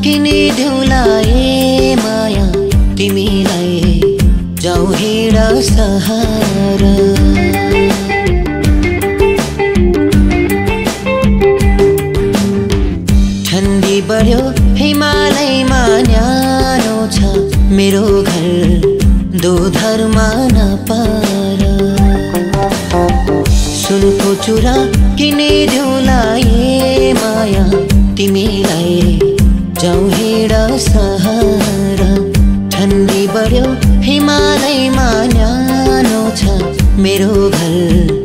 किनिदेऊला ए माया तिमीलाई जाऊ हिँड सहारा। ठण्डी बढ्यो हिमालयमा न्यानो छ मेरो घर दोधरमा नपार। सुनको चुरा किनिदेऊला ए माया तिमीलाई जाऊ हिँड सहारा। ठण्डी बढ्यो हिमालयमा न्यानो छ मेरो घर